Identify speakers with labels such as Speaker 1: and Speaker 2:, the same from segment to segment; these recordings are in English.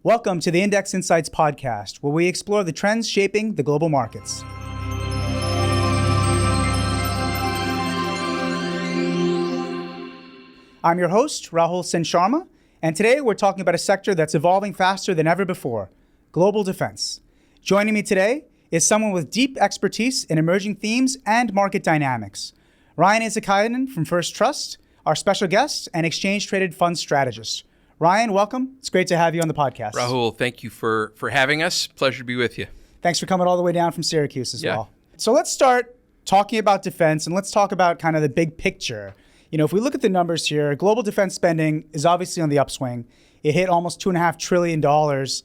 Speaker 1: Welcome to the Indxx Insights Podcast, where we explore the trends shaping the global markets. I'm your host, Rahul Sen Sharma, and today we're talking about a sector that's evolving faster than ever before, global defense. Joining me today is someone with deep expertise in emerging themes and market dynamics. Ryan Issakainen from First Trust, our special guest and exchange-traded fund strategist. Ryan, welcome. It's great to have you on the podcast.
Speaker 2: Rahul, thank you for having us. Pleasure to be with you.
Speaker 1: Thanks for coming all the way down from Syracuse as well. So let's start talking about defense, and let's talk about kind of the big picture. You know, if we look at the numbers here, global defense spending is obviously on the upswing. It hit almost $2.5 trillion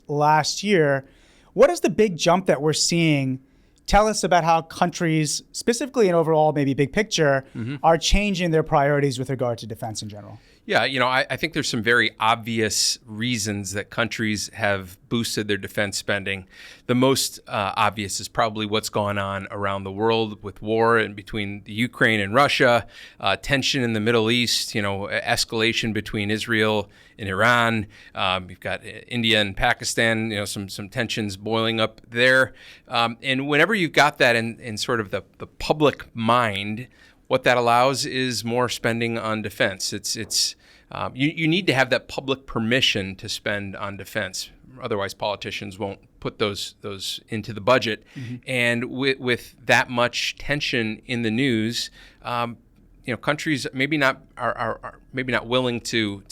Speaker 1: last year. What is the big jump that we're seeing? Tell us about how countries, specifically and overall, maybe big picture, are changing their priorities with regard to defense in general.
Speaker 2: Yeah, you know, I think there's some very obvious reasons that countries have boosted their defense spending. The most obvious is probably what's gone on around the world with war and between the Ukraine and Russia, tension in the Middle East, you know, escalation between Israel and Iran. You've got India and Pakistan, you know, some tensions boiling up there. And whenever you've got that in sort of the public mind, what that allows is more spending on defense. You need to have that public permission to spend on defense. Otherwise, politicians won't put those into the budget. And with that much tension in the news, you know, countries maybe not are maybe not willing to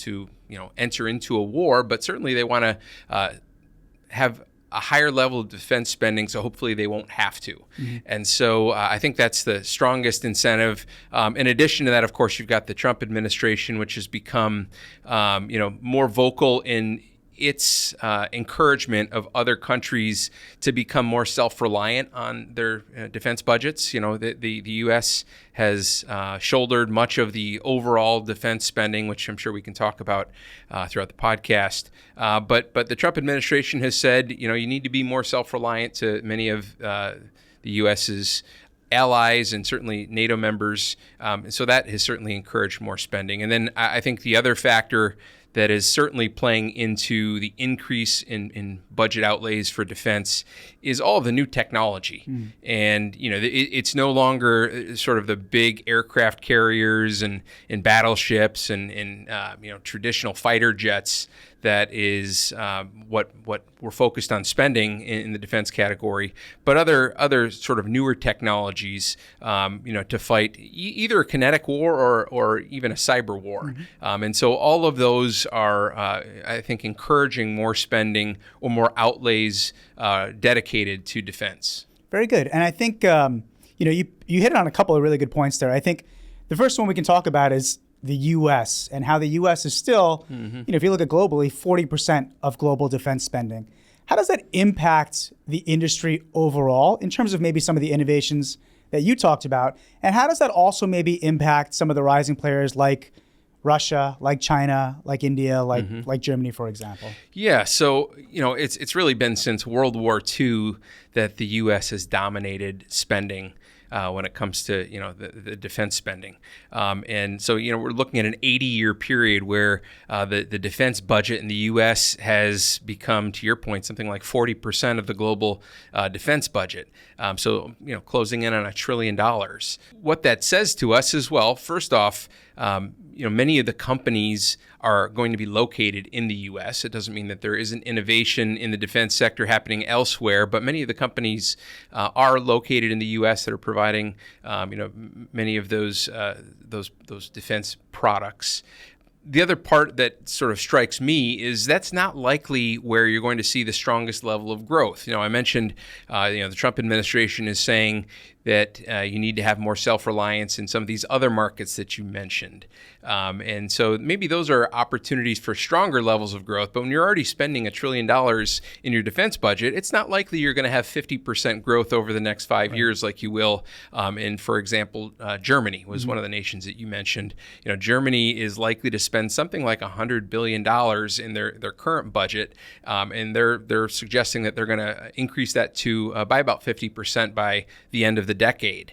Speaker 2: enter into a war, but certainly they want to have a higher level of defense spending, so hopefully they won't have to. And so I think that's the strongest incentive. In addition to that, of course, you've got the Trump administration, which has become more vocal in its encouragement of other countries to become more self-reliant on their defense budgets. You know, the U.S. has shouldered much of the overall defense spending, which I'm sure we can talk about throughout the podcast. But the Trump administration has said, you know, you need to be more self-reliant to many of the U.S.'s allies and certainly NATO members. So that has certainly encouraged more spending. And then I think the other factor that is certainly playing into the increase in budget outlays for defense is all of the new technology. And, you know, it's no longer sort of the big aircraft carriers and battleships and traditional fighter jets that is what we're focused on spending in the defense category, but other sort of newer technologies, to fight either a kinetic war or even a cyber war. And so all of those are, I think, encouraging more spending or more outlays dedicated to defense. Very good. And I think, you hit on a couple of really good points there. I think the first one we can talk about is the U.S. and how the U.S. is still, if you look at globally, 40% of global defense spending. How does that impact the industry overall in terms of maybe some of the innovations that you talked about? And how does that also maybe impact some of the rising players like Russia, like China, like India, like Germany, for example? Yeah, so, it's really been since World War II that the U.S. has dominated spending when it comes to, the defense spending. And so, we're looking at an 80-year period where the defense budget in the U.S. has become, to your point, something like 40% of the global defense budget. So, closing in on $1 trillion. What that says to us is, well, first off, many of the companies are going to be located in the U.S. It doesn't mean that there isn't innovation in the defense sector happening elsewhere, but many of the companies are located in the U.S. that are providing, many of those defense products. The other part that sort of strikes me is that's not likely where you're going to see the strongest level of growth. I mentioned, the Trump administration is saying that you need to have more self-reliance in some of these other markets that you mentioned. And so maybe those are opportunities for stronger levels of growth. But when you're already spending $1 trillion in your defense budget, it's not likely you're going to have 50% growth over the next 5 years like you will in, for example, Germany was one of the nations that you mentioned. Germany is likely to spend something like $100 billion in their current budget. And they're suggesting that they're going to increase that to by about 50% by the end of the decade.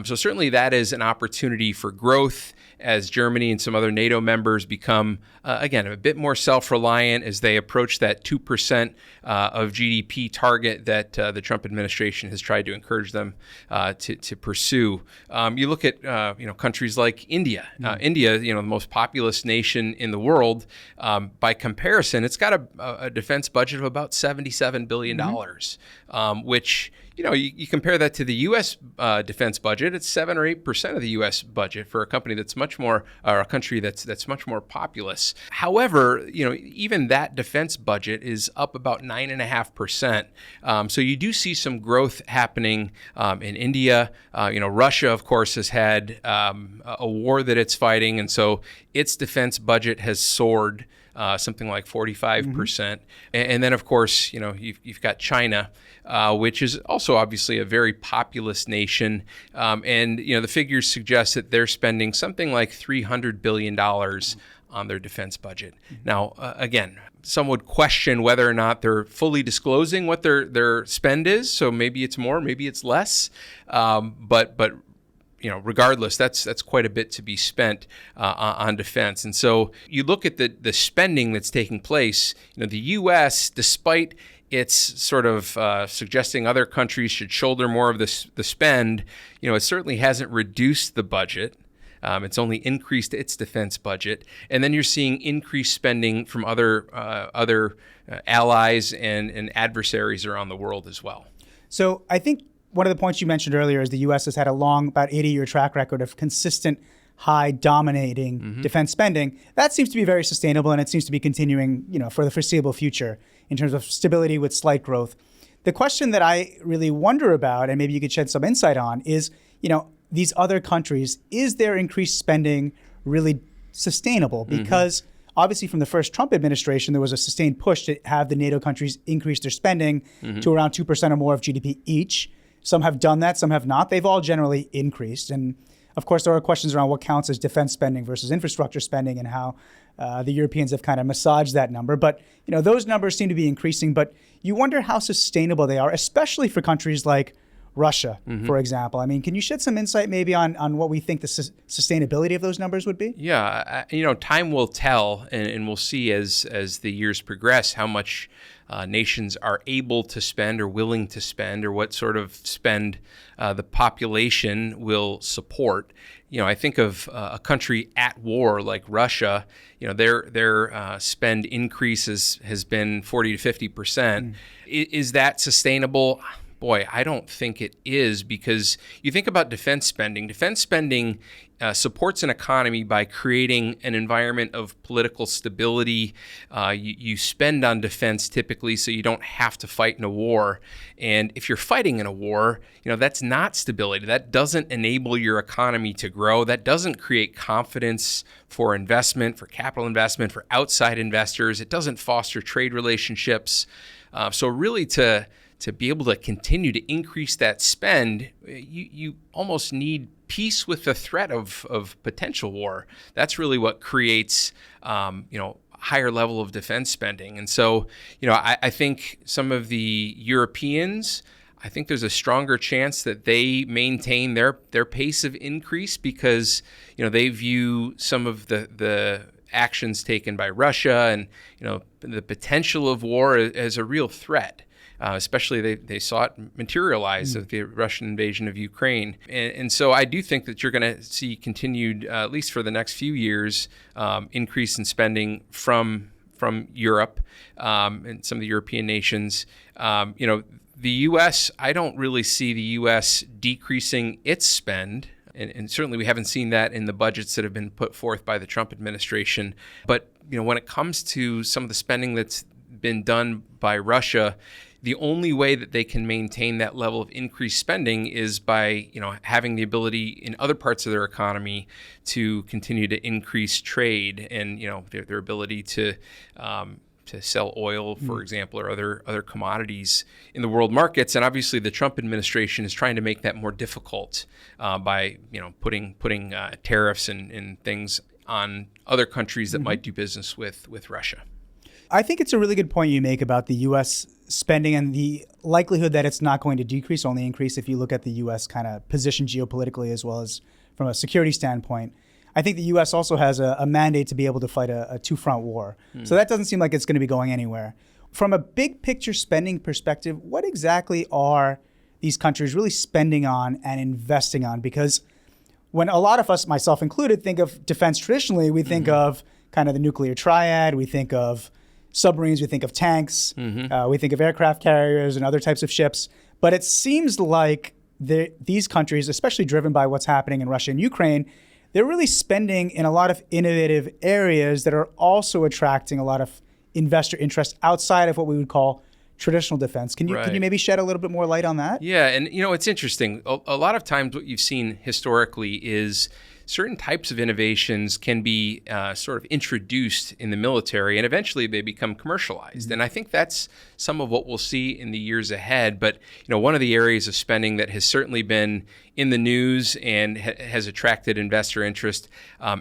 Speaker 2: So certainly that is an opportunity for growth as Germany and some other NATO members become, again, a bit more self-reliant as they approach that 2% of GDP target that the Trump administration has tried to encourage them to pursue. You look at countries like India. India, the most populous nation in the world. By comparison, it's got a defense budget of about $77 billion, which you compare that to the U.S. Defense budget. It's 7 or 8% of the U.S. budget for a company that's much more, or a country that's much more populous. However, even that defense budget is up about 9.5%. So you do see some growth happening in India. Russia, of course, has had a war that it's fighting, and so its defense budget has soared. Something like 45%. And then, of course, you've got China, which is also obviously a very populous nation. And the figures suggest that they're spending something like $300 billion on their defense budget. Now, again, some would question whether or not they're fully disclosing what their spend is. So maybe it's more, maybe it's less. But regardless, that's quite a bit to be spent on defense. And so you look at the spending that's taking place. The U.S., despite its sort of suggesting other countries should shoulder more of the spend, it certainly hasn't reduced the budget. It's only increased its defense budget. And then you're seeing increased spending from other allies and adversaries around the world as well.
Speaker 1: So I think one of the points you mentioned earlier is the U.S. has had a long, about 80-year track record of consistent, high, dominating defense spending. That seems to be very sustainable, and it seems to be continuing, for the foreseeable future in terms of stability with slight growth. The question that I really wonder about, and maybe you could shed some insight on, is, these other countries, is their increased spending really sustainable? Because obviously from the first Trump administration, there was a sustained push to have the NATO countries increase their spending to around 2% or more of GDP each. Some have done that, some have not. They've all generally increased. And of course, there are questions around what counts as defense spending versus infrastructure spending and how the Europeans have kind of massaged that number. But those numbers seem to be increasing, but you wonder how sustainable they are, especially for countries like Russia, for example. I mean, can you shed some insight maybe on what we think the sustainability of those numbers would be?
Speaker 2: Yeah, time will tell, and we'll see as the years progress how much nations are able to spend or willing to spend, or what sort of spend the population will support. I think of a country at war like Russia. Their spend increases has been 40 to 50%. Is that sustainable? Boy, I don't think it is, because you think about defense spending. Defense spending supports an economy by creating an environment of political stability. You spend on defense typically so you don't have to fight in a war. And if you're fighting in a war, that's not stability. That doesn't enable your economy to grow. That doesn't create confidence for investment, for capital investment, for outside investors. It doesn't foster trade relationships. So really to be able to continue to increase that spend, you almost need peace with the threat of potential war. That's really what creates, higher level of defense spending. And so, I think some of the Europeans, I think there's a stronger chance that they maintain their pace of increase because, they view some of the actions taken by Russia and, the potential of war as a real threat. Especially they saw it materialize with the Russian invasion of Ukraine. And so I do think that you're going to see continued, at least for the next few years, increase in spending from Europe and some of the European nations. The U.S., I don't really see the U.S. decreasing its spend. And certainly we haven't seen that in the budgets that have been put forth by the Trump administration. But when it comes to some of the spending that's been done by Russia, the only way that they can maintain that level of increased spending is by, having the ability in other parts of their economy to continue to increase trade and, their ability to sell oil, for example, or other commodities in the world markets. And obviously, the Trump administration is trying to make that more difficult by, putting tariffs and things on other countries that might do business with Russia.
Speaker 1: I think it's a really good point you make about the U.S. spending and the likelihood that it's not going to decrease, only increase if you look at the U.S. kind of position geopolitically as well as from a security standpoint. I think the U.S. also has a mandate to be able to fight a two-front war. So that doesn't seem like it's going to be going anywhere. From a big picture spending perspective, what exactly are these countries really spending on and investing on? Because when a lot of us, myself included, think of defense traditionally, we think of kind of the nuclear triad, we think of submarines, we think of tanks, we think of aircraft carriers and other types of ships. But it seems like these countries, especially driven by what's happening in Russia and Ukraine, they're really spending in a lot of innovative areas that are also attracting a lot of investor interest outside of what we would call traditional defense. Can you maybe shed a little bit more light on that?
Speaker 2: Yeah, and it's interesting. A lot of times what you've seen historically is certain types of innovations can be sort of introduced in the military, and eventually they become commercialized. And I think that's some of what we'll see in the years ahead. But one of the areas of spending that has certainly been in the news and has attracted investor interest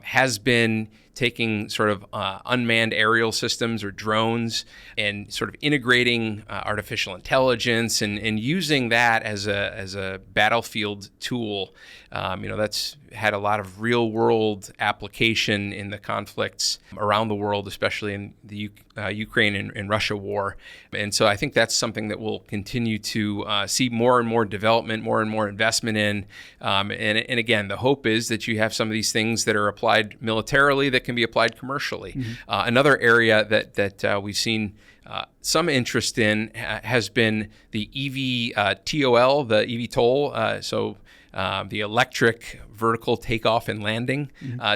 Speaker 2: has been taking sort of unmanned aerial systems or drones and sort of integrating artificial intelligence and using that as a battlefield tool. That's had a lot of real world application in the conflicts around the world, especially in the Ukraine and Russia war. And so I think that's something that we'll continue to see more and more development, more and more investment in. And again, the hope is that you have some of these things that are applied militarily that can be applied commercially. Another area that we've seen some interest in has been the EVTOL, the eVTOL. The electric vertical takeoff and landing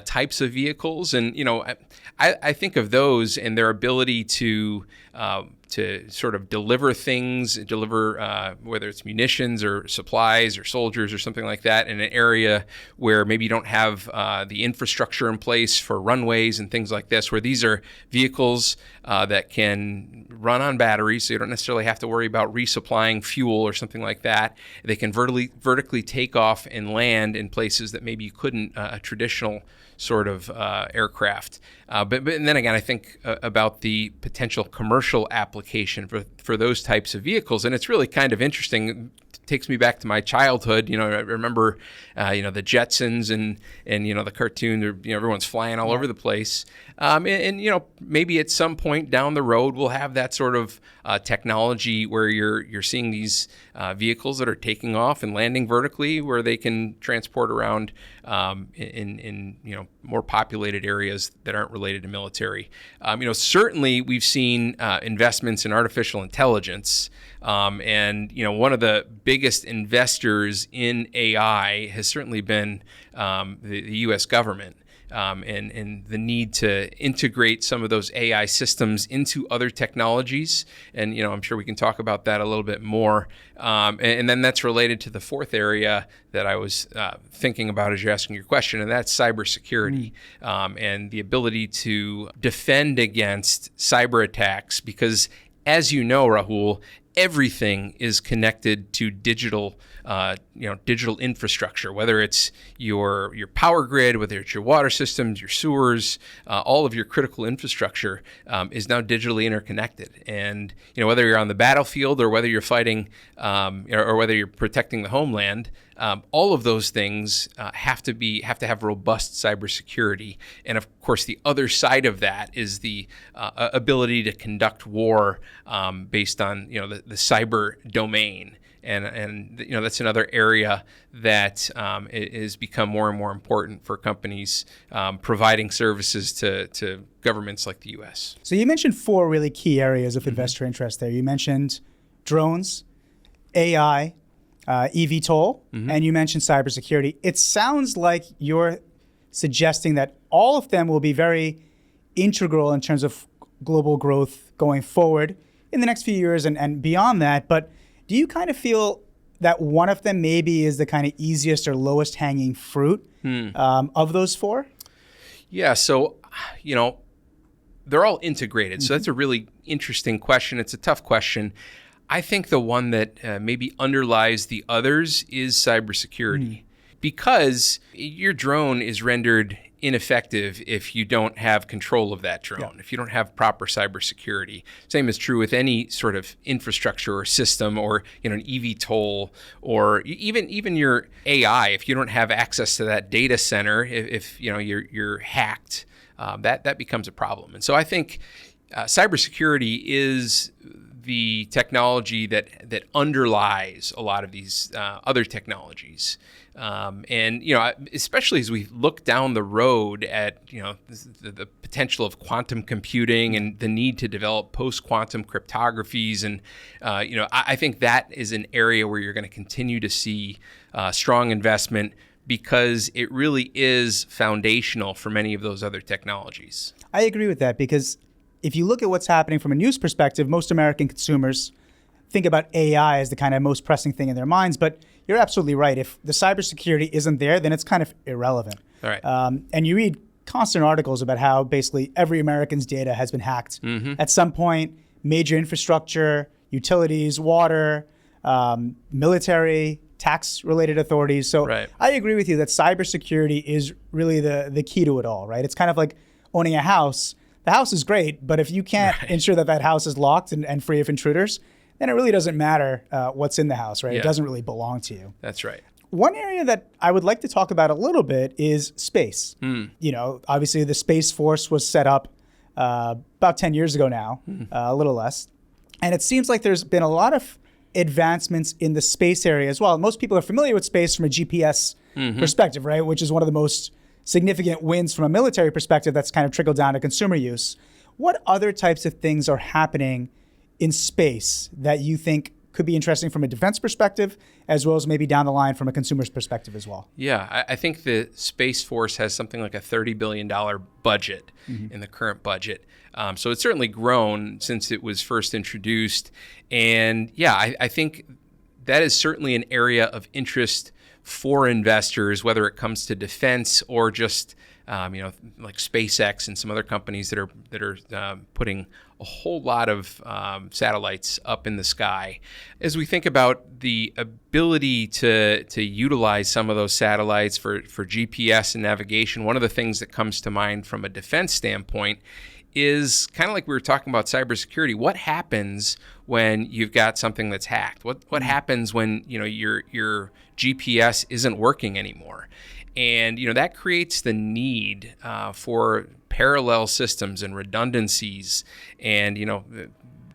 Speaker 2: types of vehicles. And, I think of those and their ability to sort of deliver things, whether it's munitions or supplies or soldiers or something like that in an area where maybe you don't have the infrastructure in place for runways and things like this, where these are vehicles that can run on batteries, so you don't necessarily have to worry about resupplying fuel or something like that. They can vertically take off and land in places that maybe you couldn't a traditional sort of aircraft. But then again, I think about the potential commercial application for those types of vehicles. And it's really kind of interesting. It takes me back to my childhood. I remember, the Jetsons and the cartoon, everyone's flying all over the place. And maybe at some point down the road, we'll have that sort of technology where you're seeing these vehicles that are taking off and landing vertically, where they can transport around in more populated areas that aren't related to military. Certainly we've seen investments in artificial intelligence, and one of the biggest investors in AI has certainly been the U.S. government. And the need to integrate some of those AI systems into other technologies. And, I'm sure we can talk about that a little bit more. And then that's related to the fourth area that I was thinking about as you're asking your question, and that's cybersecurity and the ability to defend against cyber attacks. Because as you know, Rahul, everything is connected to digital infrastructure, whether it's your power grid, whether it's your water systems, your sewers, all of your critical infrastructure is now digitally interconnected. And whether you're on the battlefield or whether you're fighting or whether you're protecting the homeland, all of those things have to have robust cybersecurity. And of course, the other side of that is the ability to conduct war based on the cyber domain. And that's another area that is become more and more important for companies providing services to governments like the U.S.
Speaker 1: So you mentioned four really key areas of investor interest there. You mentioned drones, AI, eVTOL, and you mentioned cybersecurity. It sounds like you're suggesting that all of them will be very integral in terms of global growth going forward in the next few years and beyond that. But do you kind of feel that one of them maybe is the kind of easiest or lowest hanging fruit of those four?
Speaker 2: Yeah, so, they're all integrated. So that's a really interesting question. It's a tough question. I think the one that maybe underlies the others is cybersecurity, because your drone is rendered ineffective if you don't have control of that drone, if you don't have proper cybersecurity. Same is true with any sort of infrastructure or system, or an eVTOL, or even your AI. If you don't have access to that data center, if you're hacked, that becomes a problem. And so I think cybersecurity is the technology that underlies a lot of these other technologies. And especially as we look down the road at the potential of quantum computing and the need to develop post-quantum cryptographies, and I think that is an area where you're going to continue to see strong investment, because it really is foundational for many of those other technologies.
Speaker 1: I agree with that, because if you look at what's happening from a news perspective, most American consumers think about AI as the kind of most pressing thing in their minds. But you're absolutely right. If the cybersecurity isn't there, then it's kind of irrelevant.
Speaker 2: All right.
Speaker 1: And you read constant articles about how basically every American's data has been hacked. At some point, major infrastructure, utilities, water, military, tax-related authorities. So I agree with you that cybersecurity is really the key to it all, right? It's kind of like owning a house. The house is great, but if you can't ensure that house is locked and free of intruders, then it really doesn't matter what's in the house, right? It doesn't really belong to you.
Speaker 2: That's right.
Speaker 1: One area that I would like to talk about a little bit is space. Obviously the Space Force was set up about 10 years ago now, a little less. And it seems like there's been a lot of advancements in the space area as well. Most people are familiar with space from a GPS perspective, right? Which is one of the most significant wins from a military perspective that's kind of trickled down to consumer use. What other types of things are happening in space that you think could be interesting from a defense perspective, as well as maybe down the line from a consumer's perspective as well?
Speaker 2: Yeah, I think the Space Force has something like a $30 billion budget in the current budget. So it's certainly grown since it was first introduced. And I think that is certainly an area of interest for investors, whether it comes to defense or just like SpaceX and some other companies that are putting a whole lot of satellites up in the sky. As we think about the ability to utilize some of those satellites for GPS and navigation, one of the things that comes to mind from a defense standpoint is kind of like we were talking about cybersecurity. What happens when you've got something that's hacked? What happens when your GPS isn't working anymore? And that creates the need for parallel systems and redundancies. And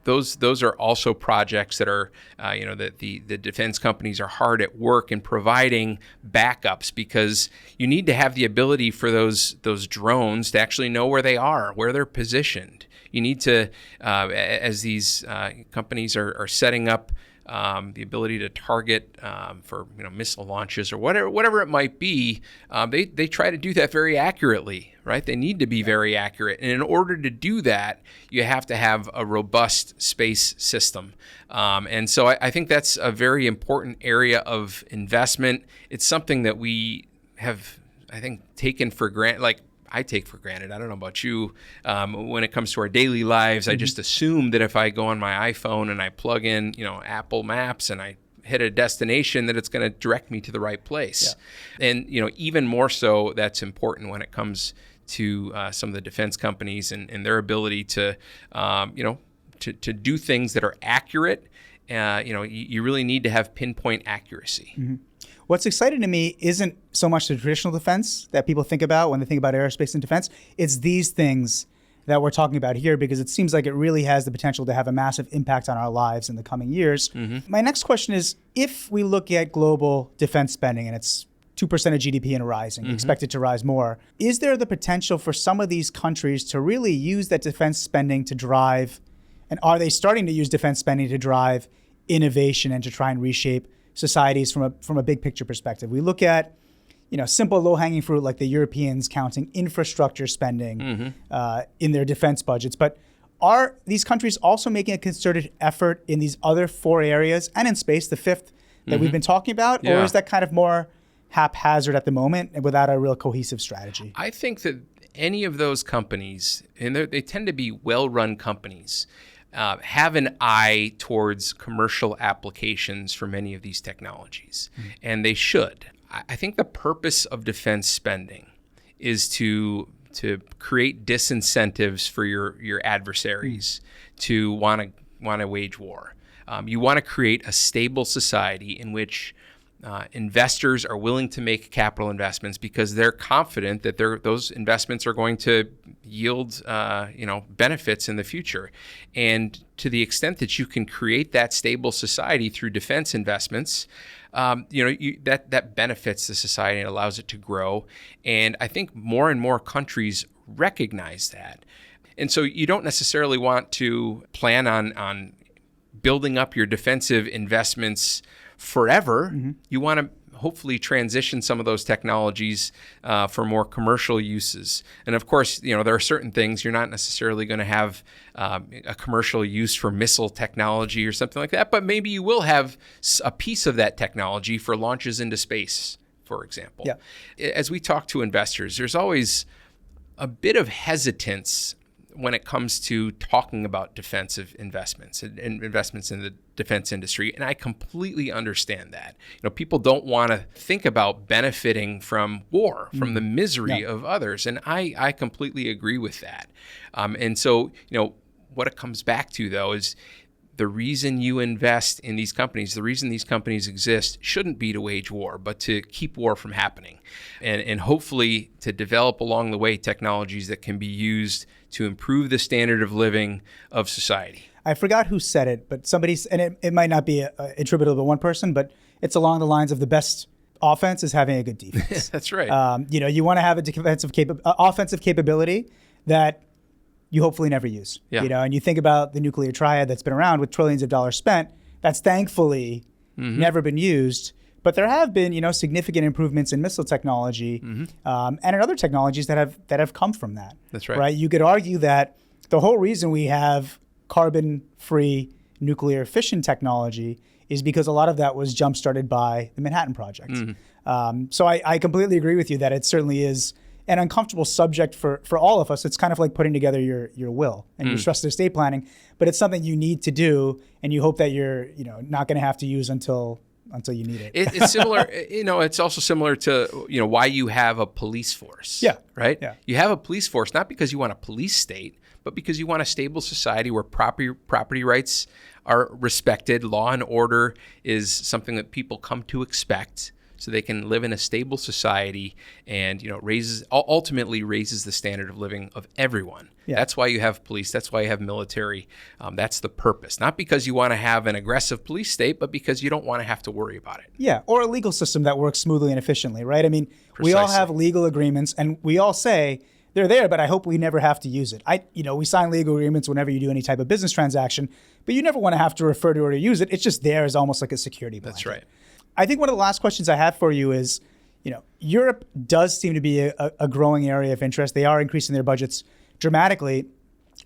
Speaker 2: those are also projects that are that the defense companies are hard at work in providing backups, because you need to have the ability for those drones to actually know where they are, where they're positioned. You need to, as these companies are setting up the ability to target for missile launches or whatever it might be, they try to do that very accurately, right? They need to be very accurate, and in order to do that, you have to have a robust space system. And so I think that's a very important area of investment. It's something that we have, I think, taken for granted. Like, I take for granted. I don't know about you. When it comes to our daily lives, I just assume that if I go on my iPhone and I plug in, Apple Maps, and I hit a destination, that it's going to direct me to the right place. Yeah. And even more so, that's important when it comes to some of the defense companies and their ability to to do things that are accurate. You really need to have pinpoint accuracy.
Speaker 1: Mm-hmm. What's exciting to me isn't so much the traditional defense that people think about when they think about aerospace and defense. It's these things that we're talking about here, because it seems like it really has the potential to have a massive impact on our lives in the coming years. Mm-hmm. My next question is, if we look at global defense spending, and it's 2% of GDP and rising, mm-hmm. expect it to rise more, is there the potential for some of these countries to really use that defense spending to drive, and are they starting to use defense spending to drive innovation and to try and reshape societies from a big picture perspective? We look at simple low-hanging fruit like the Europeans counting infrastructure spending mm-hmm. In their defense budgets. But are these countries also making a concerted effort in these other 4 areas and in space, the 5th that mm-hmm. we've been talking about? Yeah. Or is that kind of more haphazard at the moment and without a real cohesive strategy?
Speaker 2: I think that any of those companies, and they tend to be well-run companies, have an eye towards commercial applications for many of these technologies. Mm-hmm. And they should. I think the purpose of defense spending is to create disincentives for your adversaries to want to wage war. You want to create a stable society in which investors are willing to make capital investments because they're confident that those investments are going to yield benefits in the future. And to the extent that you can create that stable society through defense investments, that benefits the society and allows it to grow. And I think more and more countries recognize that. And so you don't necessarily want to plan on building up your defensive investments forever. Mm-hmm. You want to hopefully transition some of those technologies for more commercial uses. And of course, there are certain things you're not necessarily going to have a commercial use for missile technology or something like that, but maybe you will have a piece of that technology for launches into space, for example. Yeah. As we talk to investors, there's always a bit of hesitance when it comes to talking about defensive investments and investments in the defense industry. And I completely understand that. People don't want to think about benefiting from war, from the misery of others. And I completely agree with that. And so, what it comes back to, though, is the reason you invest in these companies, the reason these companies exist shouldn't be to wage war, but to keep war from happening. And hopefully to develop along the way technologies that can be used to improve the standard of living of society.
Speaker 1: I forgot who said it, but it might not be attributable to one person, but it's along the lines of the best offense is having a good defense.
Speaker 2: That's right.
Speaker 1: You want to have a offensive capability that you hopefully never use. Yeah. And you think about the nuclear triad that's been around with trillions of dollars spent, that's thankfully never been used. But there have been, significant improvements in missile technology and in other technologies that have come from that.
Speaker 2: That's right.
Speaker 1: Right. You could argue that the whole reason we have carbon-free nuclear fission technology is because a lot of that was jump-started by the Manhattan Project. So I completely agree with you that it certainly is an uncomfortable subject for all of us. It's kind of like putting together your will and your trust estate planning, but it's something you need to do, and you hope that you're not going to have to use until you need it.
Speaker 2: It's similar, it's also similar to, why you have a police force.
Speaker 1: Yeah.
Speaker 2: Right?
Speaker 1: Yeah.
Speaker 2: You have a police force, not because you want a police state, but because you want a stable society where property rights are respected. Law and order is something that people come to expect so they can live in a stable society and, ultimately raises the standard of living of everyone. Yeah. That's why you have police. That's why you have military. That's the purpose. Not because you want to have an aggressive police state, but because you don't want to have to worry about it.
Speaker 1: Yeah, or a legal system that works smoothly and efficiently, right? I mean, we all have legal agreements, and we all say they're there, but I hope we never have to use it. We sign legal agreements whenever you do any type of business transaction, but you never want to have to refer to it or use it. It's just there as almost like a security blanket.
Speaker 2: That's right.
Speaker 1: I think one of the last questions I have for you is, Europe does seem to be a growing area of interest. They are increasing their budgets dramatically.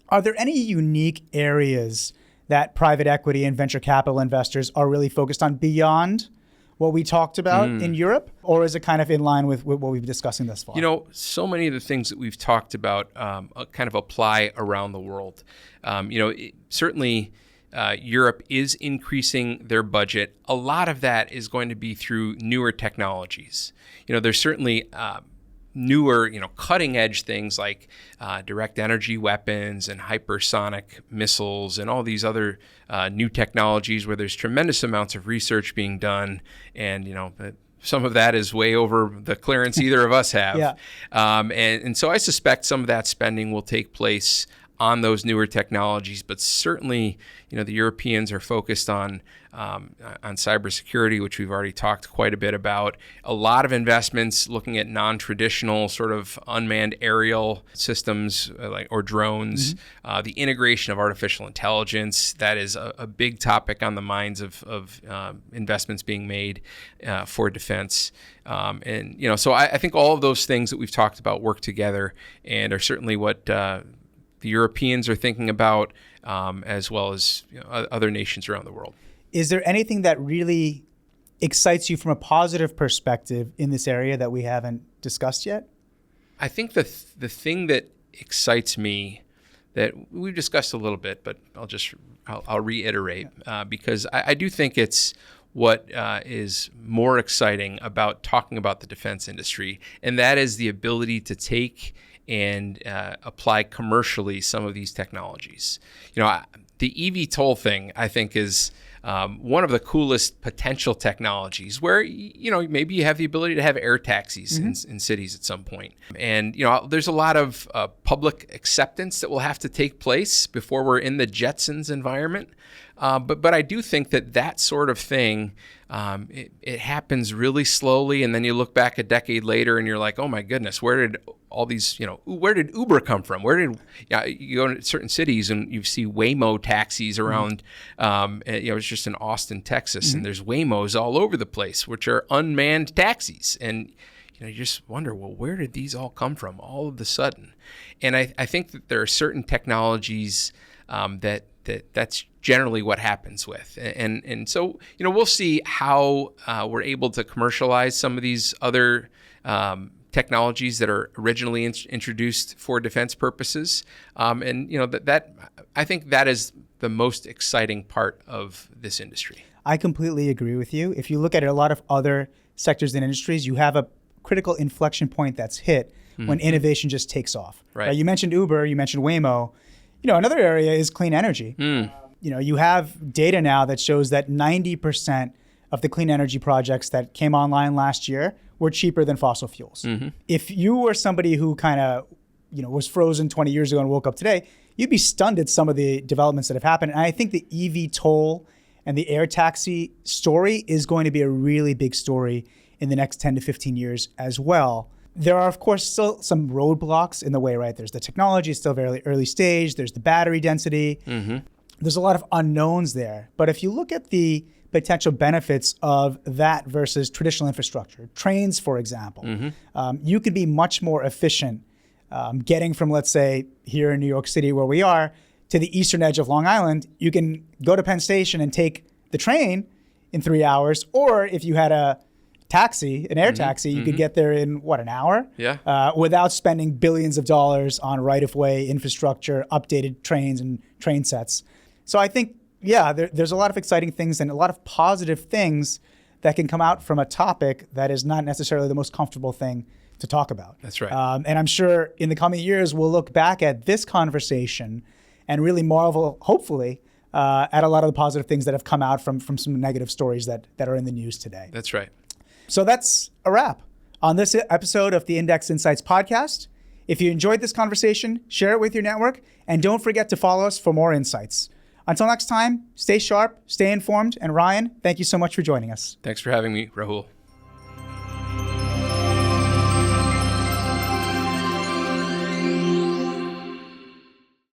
Speaker 1: Are there any unique areas that private equity and venture capital investors are really focused on beyond what we talked about in Europe? Or is it kind of in line with what we've been discussing thus far?
Speaker 2: So many of the things that we've talked about kind of apply around the world. Certainly Europe is increasing their budget. A lot of that is going to be through newer technologies. There's certainly newer, cutting edge things like direct energy weapons and hypersonic missiles and all these other new technologies where there's tremendous amounts of research being done. And, some of that is way over the clearance either of us have.
Speaker 1: Yeah.
Speaker 2: And so I suspect some of that spending will take place on those newer technologies, but certainly, the Europeans are focused on cybersecurity, which we've already talked quite a bit about. A lot of investments looking at non-traditional sort of unmanned aerial systems or drones. The integration of artificial intelligence, that is a big topic on the minds of investments being made for defense. So I think all of those things that we've talked about work together and are certainly what the Europeans are thinking about, as well as other nations around the world.
Speaker 1: Is there anything that really excites you from a positive perspective in this area that we haven't discussed yet?
Speaker 2: I think the thing that excites me that we've discussed a little bit, but I'll reiterate because I do think it's what is more exciting about talking about the defense industry, and that is the ability to take and apply commercially some of these technologies. The eVTOL thing, I think, is one of the coolest potential technologies where, maybe you have the ability to have air taxis in cities at some point. And, there's a lot of public acceptance that will have to take place before we're in the Jetsons environment. But I do think that sort of thing, it happens really slowly. And then you look back a decade later and you're like, oh my goodness, where did all these, where did Uber come from? You go to certain cities and you see Waymo taxis around, it's just in Austin, Texas, and there's Waymos all over the place, which are unmanned taxis. And, you just wonder, well, where did these all come from all of a sudden? And I think that there are certain technologies that's generally what happens with. And so, we'll see how we're able to commercialize some of these other technologies that are originally introduced for defense purposes. That I think that is the most exciting part of this industry.
Speaker 1: I completely agree with you. If you look at a lot of other sectors and industries, you have a critical inflection point that's hit when innovation just takes off.
Speaker 2: Right.
Speaker 1: You mentioned Uber, you mentioned Waymo. Another area is clean energy. You have data now that shows that 90% of the clean energy projects that came online last year were cheaper than fossil fuels. If you were somebody who kind of, was frozen 20 years ago and woke up today, you'd be stunned at some of the developments that have happened. And I think the eVTOL and the air taxi story is going to be a really big story in the next 10 to 15 years as well. There are, of course, still some roadblocks in the way, right? There's the technology, it's still very early stage. There's the battery density. There's a lot of unknowns there. But if you look at the potential benefits of that versus traditional infrastructure, trains, for example, you could be much more efficient getting from, let's say, here in New York City where we are, to the eastern edge of Long Island. You can go to Penn Station and take the train in 3 hours, or if you had an air taxi, you could get there in, an hour?
Speaker 2: Yeah.
Speaker 1: Without spending billions of dollars on right-of-way infrastructure, updated trains and train sets. So I think, there's a lot of exciting things and a lot of positive things that can come out from a topic that is not necessarily the most comfortable thing to talk about.
Speaker 2: That's right.
Speaker 1: And I'm sure in the coming years, we'll look back at this conversation and really marvel, hopefully, at a lot of the positive things that have come out from some negative stories that are in the news today.
Speaker 2: That's right.
Speaker 1: So that's a wrap on this episode of the Indxx Insights Podcast. If you enjoyed this conversation, share it with your network, and don't forget to follow us for more insights. Until next time, stay sharp, stay informed, and Ryan, thank you so much for joining us.
Speaker 2: Thanks for having me, Rahul.